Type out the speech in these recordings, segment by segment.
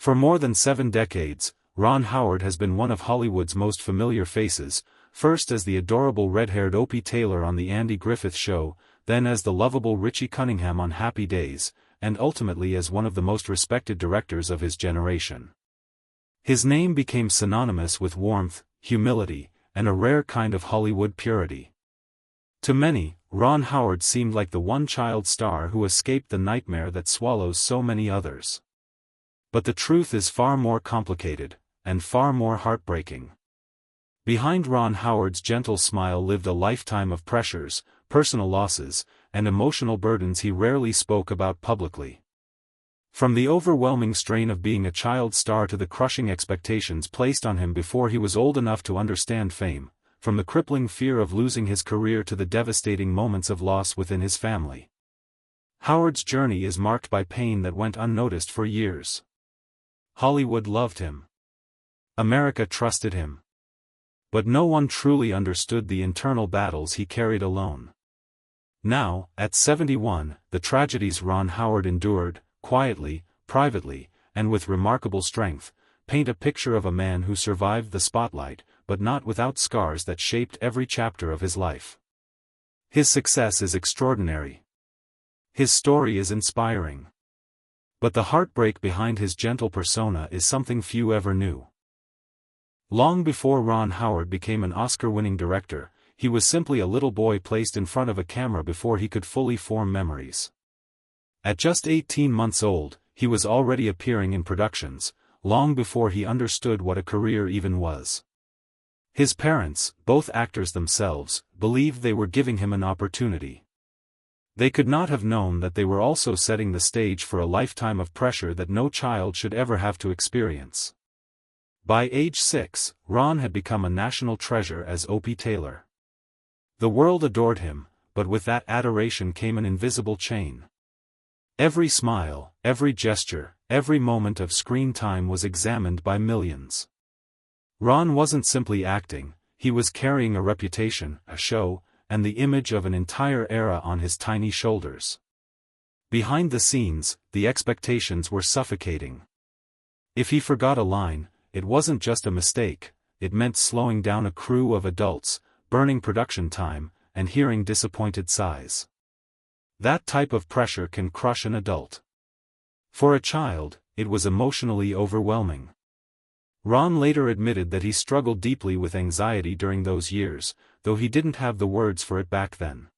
For more than 7 decades, Ron Howard has been one of Hollywood's most familiar faces, first as the adorable red-haired Opie Taylor on The Andy Griffith Show, then as the lovable Richie Cunningham on Happy Days, and ultimately as one of the most respected directors of his generation. His name became synonymous with warmth, humility, and a rare kind of Hollywood purity. To many, Ron Howard seemed like the one child star who escaped the nightmare that swallows so many others. But the truth is far more complicated, and far more heartbreaking. Behind Ron Howard's gentle smile lived a lifetime of pressures, personal losses, and emotional burdens he rarely spoke about publicly. From the overwhelming strain of being a child star to the crushing expectations placed on him before he was old enough to understand fame, from the crippling fear of losing his career to the devastating moments of loss within his family. Howard's journey is marked by pain that went unnoticed for years. Hollywood loved him. America trusted him. But no one truly understood the internal battles he carried alone. Now, at 71, the tragedies Ron Howard endured, quietly, privately, and with remarkable strength, paint a picture of a man who survived the spotlight, but not without scars that shaped every chapter of his life. His success is extraordinary. His story is inspiring. But the heartbreak behind his gentle persona is something few ever knew. Long before Ron Howard became an Oscar-winning director, he was simply a little boy placed in front of a camera before he could fully form memories. At just 18 months old, he was already appearing in productions, long before he understood what a career even was. His parents, both actors themselves, believed they were giving him an opportunity. They could not have known that they were also setting the stage for a lifetime of pressure that no child should ever have to experience. By age 6, Ron had become a national treasure as Opie Taylor. The world adored him, but with that adoration came an invisible chain. Every smile, every gesture, every moment of screen time was examined by millions. Ron wasn't simply acting, he was carrying a reputation, a show, and the image of an entire era on his tiny shoulders. Behind the scenes, the expectations were suffocating. If he forgot a line, it wasn't just a mistake, it meant slowing down a crew of adults, burning production time, and hearing disappointed sighs. That type of pressure can crush an adult. For a child, it was emotionally overwhelming. Ron later admitted that he struggled deeply with anxiety during those years, though he didn't have the words for it back then.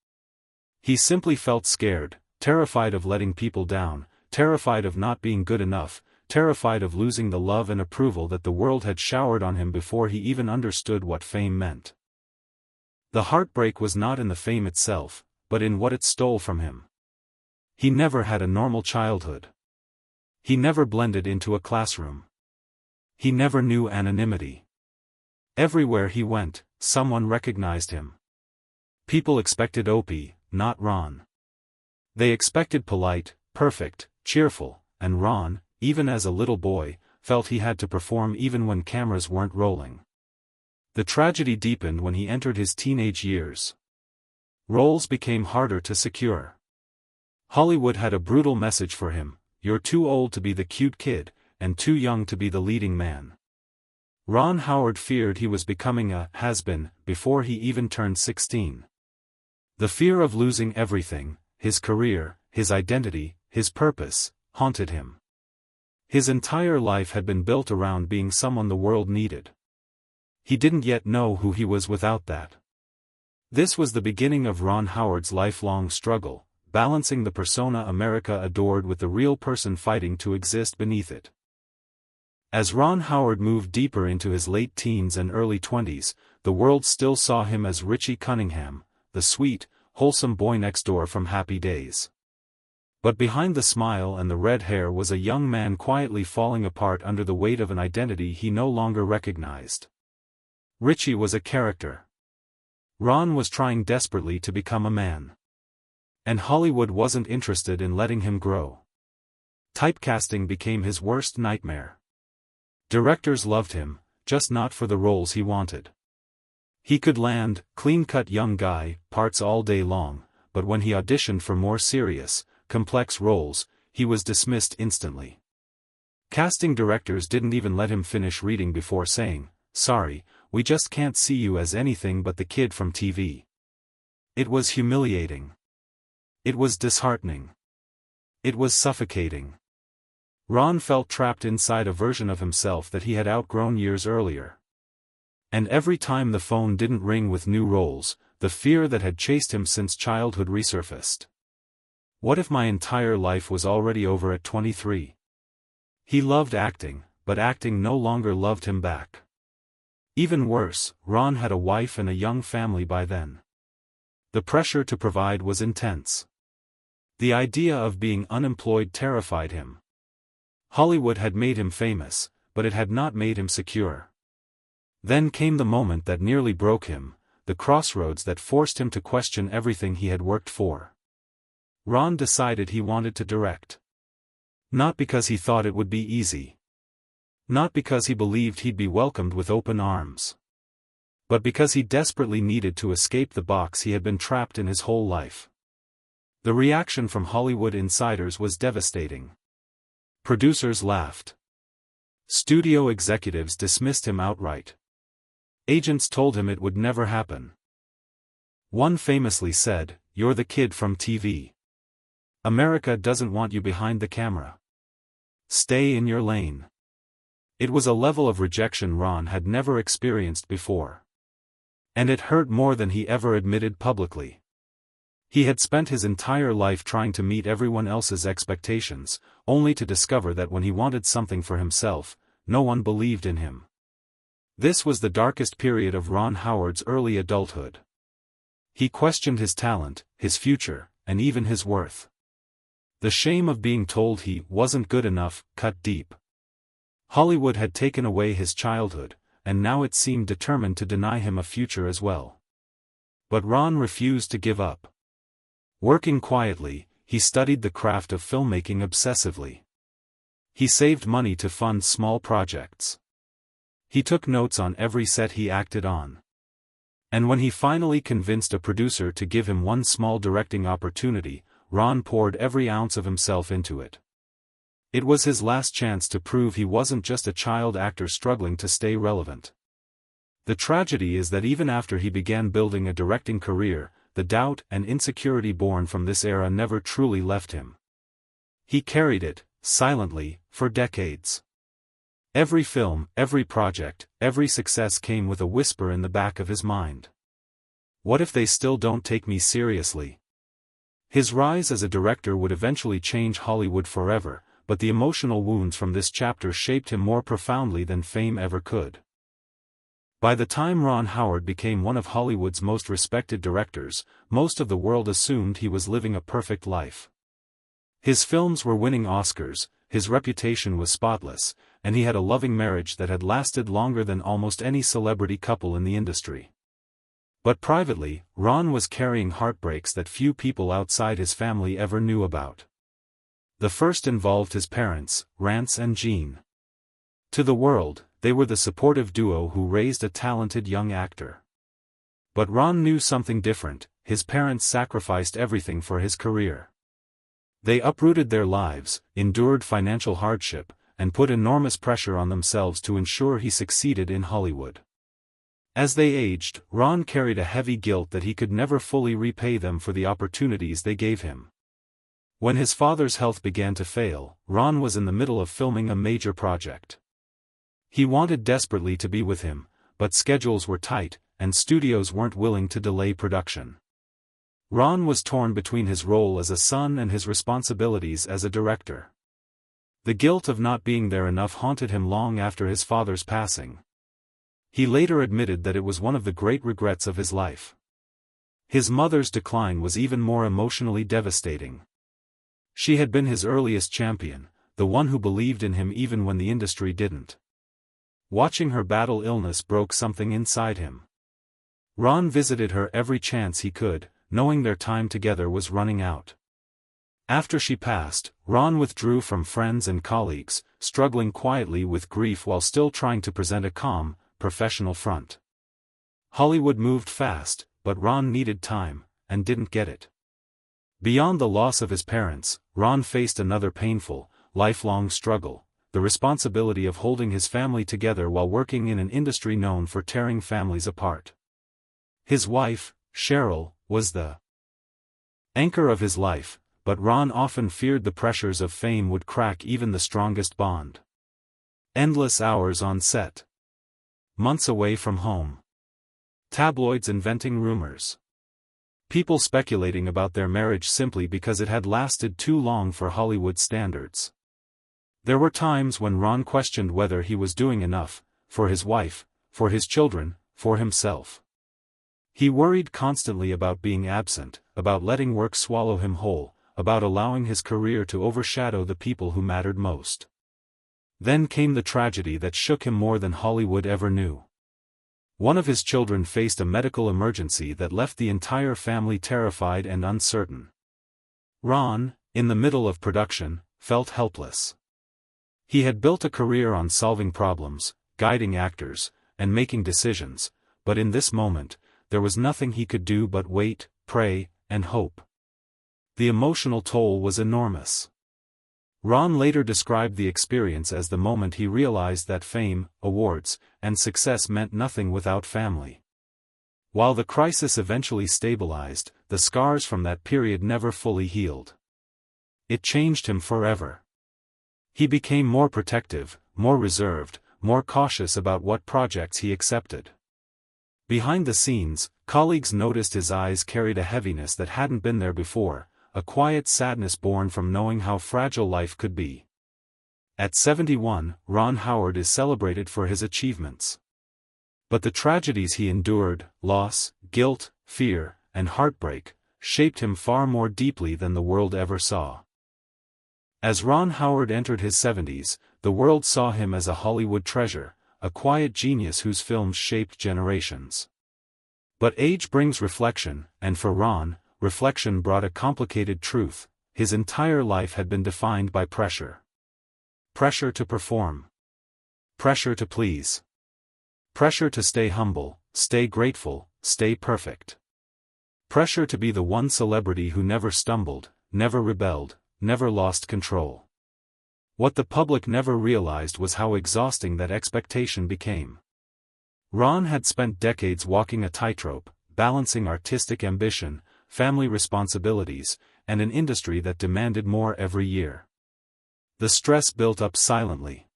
He simply felt scared, terrified of letting people down, terrified of not being good enough, terrified of losing the love and approval that the world had showered on him before he even understood what fame meant. The heartbreak was not in the fame itself, but in what it stole from him. He never had a normal childhood. He never blended into a classroom. He never knew anonymity. Everywhere he went, someone recognized him. People expected Opie, not Ron. They expected polite, perfect, cheerful, and Ron, even as a little boy, felt he had to perform even when cameras weren't rolling. The tragedy deepened when he entered his teenage years. Roles became harder to secure. Hollywood had a brutal message for him: you're too old to be the cute kid, and too young to be the leading man. Ron Howard feared he was becoming a has-been before he even turned 16. The fear of losing everything, his career, his identity, his purpose, haunted him. His entire life had been built around being someone the world needed. He didn't yet know who he was without that. This was the beginning of Ron Howard's lifelong struggle, balancing the persona America adored with the real person fighting to exist beneath it. As Ron Howard moved deeper into his late teens and early 20s, the world still saw him as Richie Cunningham, the sweet, wholesome boy next door from Happy Days. But behind the smile and the red hair was a young man quietly falling apart under the weight of an identity he no longer recognized. Richie was a character. Ron was trying desperately to become a man. And Hollywood wasn't interested in letting him grow. Typecasting became his worst nightmare. Directors loved him, just not for the roles he wanted. He could land clean-cut young guy parts all day long, but when he auditioned for more serious, complex roles, he was dismissed instantly. Casting directors didn't even let him finish reading before saying, "Sorry, we just can't see you as anything but the kid from TV." It was humiliating. It was disheartening. It was suffocating. Ron felt trapped inside a version of himself that he had outgrown years earlier. And every time the phone didn't ring with new roles, the fear that had chased him since childhood resurfaced. What if my entire life was already over at 23? He loved acting, but acting no longer loved him back. Even worse, Ron had a wife and a young family by then. The pressure to provide was intense. The idea of being unemployed terrified him. Hollywood had made him famous, but it had not made him secure. Then came the moment that nearly broke him, the crossroads that forced him to question everything he had worked for. Ron decided he wanted to direct. Not because he thought it would be easy. Not because he believed he'd be welcomed with open arms. But because he desperately needed to escape the box he had been trapped in his whole life. The reaction from Hollywood insiders was devastating. Producers laughed. Studio executives dismissed him outright. Agents told him it would never happen. One famously said, "You're the kid from TV. America doesn't want you behind the camera. Stay in your lane." It was a level of rejection Ron had never experienced before. And it hurt more than he ever admitted publicly. He had spent his entire life trying to meet everyone else's expectations, only to discover that when he wanted something for himself, no one believed in him. This was the darkest period of Ron Howard's early adulthood. He questioned his talent, his future, and even his worth. The shame of being told he wasn't good enough cut deep. Hollywood had taken away his childhood, and now it seemed determined to deny him a future as well. But Ron refused to give up. Working quietly, he studied the craft of filmmaking obsessively. He saved money to fund small projects. He took notes on every set he acted on. And when he finally convinced a producer to give him one small directing opportunity, Ron poured every ounce of himself into it. It was his last chance to prove he wasn't just a child actor struggling to stay relevant. The tragedy is that even after he began building a directing career, the doubt and insecurity born from this era never truly left him. He carried it, silently, for decades. Every film, every project, every success came with a whisper in the back of his mind. What if they still don't take me seriously? His rise as a director would eventually change Hollywood forever, but the emotional wounds from this chapter shaped him more profoundly than fame ever could. By the time Ron Howard became one of Hollywood's most respected directors, most of the world assumed he was living a perfect life. His films were winning Oscars, his reputation was spotless, and he had a loving marriage that had lasted longer than almost any celebrity couple in the industry. But privately, Ron was carrying heartbreaks that few people outside his family ever knew about. The first involved his parents, Rance and Jean. To the world, they were the supportive duo who raised a talented young actor. But Ron knew something different. His parents sacrificed everything for his career. They uprooted their lives, endured financial hardship, and put enormous pressure on themselves to ensure he succeeded in Hollywood. As they aged, Ron carried a heavy guilt that he could never fully repay them for the opportunities they gave him. When his father's health began to fail, Ron was in the middle of filming a major project. He wanted desperately to be with him, but schedules were tight, and studios weren't willing to delay production. Ron was torn between his role as a son and his responsibilities as a director. The guilt of not being there enough haunted him long after his father's passing. He later admitted that it was one of the great regrets of his life. His mother's decline was even more emotionally devastating. She had been his earliest champion, the one who believed in him even when the industry didn't. Watching her battle illness broke something inside him. Ron visited her every chance he could, knowing their time together was running out. After she passed, Ron withdrew from friends and colleagues, struggling quietly with grief while still trying to present a calm, professional front. Hollywood moved fast, but Ron needed time, and didn't get it. Beyond the loss of his parents, Ron faced another painful, lifelong struggle: the responsibility of holding his family together while working in an industry known for tearing families apart. His wife, Cheryl, was the anchor of his life, but Ron often feared the pressures of fame would crack even the strongest bond. Endless hours on set. Months away from home. Tabloids inventing rumors. People speculating about their marriage simply because it had lasted too long for Hollywood standards. There were times when Ron questioned whether he was doing enough, for his wife, for his children, for himself. He worried constantly about being absent, about letting work swallow him whole, about allowing his career to overshadow the people who mattered most. Then came the tragedy that shook him more than Hollywood ever knew. One of his children faced a medical emergency that left the entire family terrified and uncertain. Ron, in the middle of production, felt helpless. He had built a career on solving problems, guiding actors, and making decisions, but in this moment, there was nothing he could do but wait, pray, and hope. The emotional toll was enormous. Ron later described the experience as the moment he realized that fame, awards, and success meant nothing without family. While the crisis eventually stabilized, the scars from that period never fully healed. It changed him forever. He became more protective, more reserved, more cautious about what projects he accepted. Behind the scenes, colleagues noticed his eyes carried a heaviness that hadn't been there before, a quiet sadness born from knowing how fragile life could be. At 71, Ron Howard is celebrated for his achievements. But the tragedies he endured, loss, guilt, fear, and heartbreak, shaped him far more deeply than the world ever saw. As Ron Howard entered his 70s, the world saw him as a Hollywood treasure, a quiet genius whose films shaped generations. But age brings reflection, and for Ron, reflection brought a complicated truth: his entire life had been defined by pressure. Pressure to perform. Pressure to please. Pressure to stay humble, stay grateful, stay perfect. Pressure to be the one celebrity who never stumbled, never rebelled, never lost control. What the public never realized was how exhausting that expectation became. Ron had spent decades walking a tightrope, balancing artistic ambition, family responsibilities, and an industry that demanded more every year. The stress built up silently.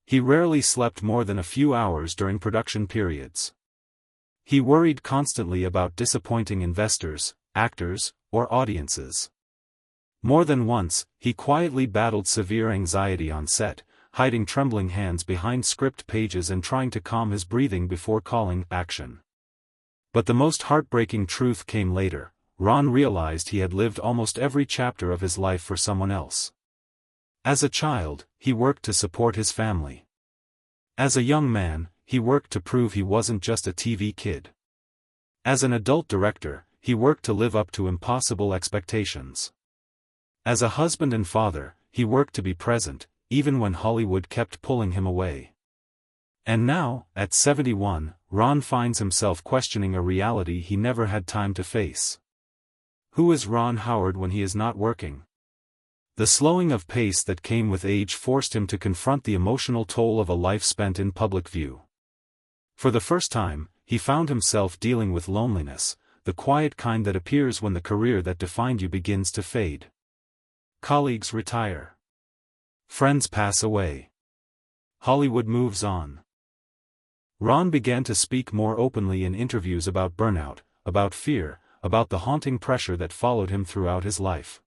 He rarely slept more than a few hours during production periods. He worried constantly about disappointing investors, actors, or audiences. More than once, he quietly battled severe anxiety on set, hiding trembling hands behind script pages and trying to calm his breathing before calling action. But the most heartbreaking truth came later. Ron realized he had lived almost every chapter of his life for someone else. As a child, he worked to support his family. As a young man, he worked to prove he wasn't just a TV kid. As an adult director, he worked to live up to impossible expectations. As a husband and father, he worked to be present, even when Hollywood kept pulling him away. And now, at 71, Ron finds himself questioning a reality he never had time to face. Who is Ron Howard when he is not working? The slowing of pace that came with age forced him to confront the emotional toll of a life spent in public view. For the first time, he found himself dealing with loneliness, the quiet kind that appears when the career that defined you begins to fade. Colleagues retire. Friends pass away. Hollywood moves on. Ron began to speak more openly in interviews about burnout, about fear, about the haunting pressure that followed him throughout his life.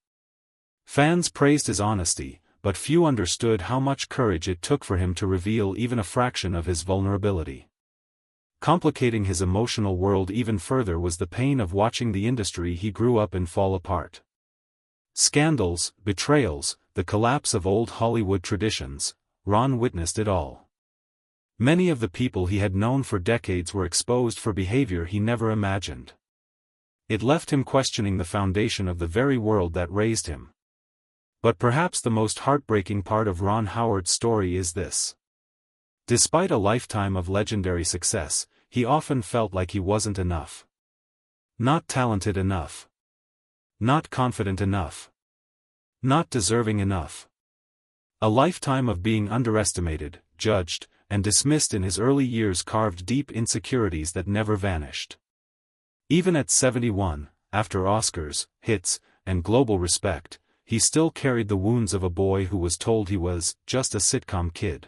Fans praised his honesty, but few understood how much courage it took for him to reveal even a fraction of his vulnerability. Complicating his emotional world even further was the pain of watching the industry he grew up in fall apart. Scandals, betrayals, the collapse of old Hollywood traditions, Ron witnessed it all. Many of the people he had known for decades were exposed for behavior he never imagined. It left him questioning the foundation of the very world that raised him. But perhaps the most heartbreaking part of Ron Howard's story is this. Despite a lifetime of legendary success, he often felt like he wasn't enough. Not talented enough. Not confident enough. Not deserving enough. A lifetime of being underestimated, judged, and dismissed in his early years carved deep insecurities that never vanished. Even at 71, after Oscars, hits, and global respect, he still carried the wounds of a boy who was told he was just a sitcom kid.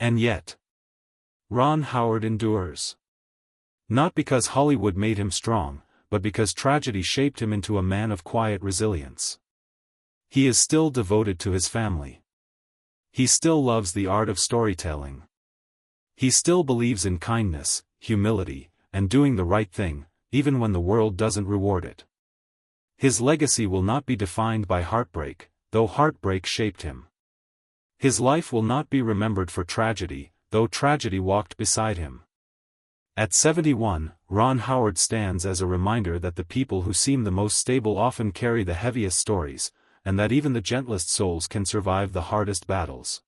And yet, Ron Howard endures. Not because Hollywood made him strong, but because tragedy shaped him into a man of quiet resilience. He is still devoted to his family. He still loves the art of storytelling. He still believes in kindness, humility, and doing the right thing, even when the world doesn't reward it. His legacy will not be defined by heartbreak, though heartbreak shaped him. His life will not be remembered for tragedy, though tragedy walked beside him. At 71, Ron Howard stands as a reminder that the people who seem the most stable often carry the heaviest stories, and that even the gentlest souls can survive the hardest battles.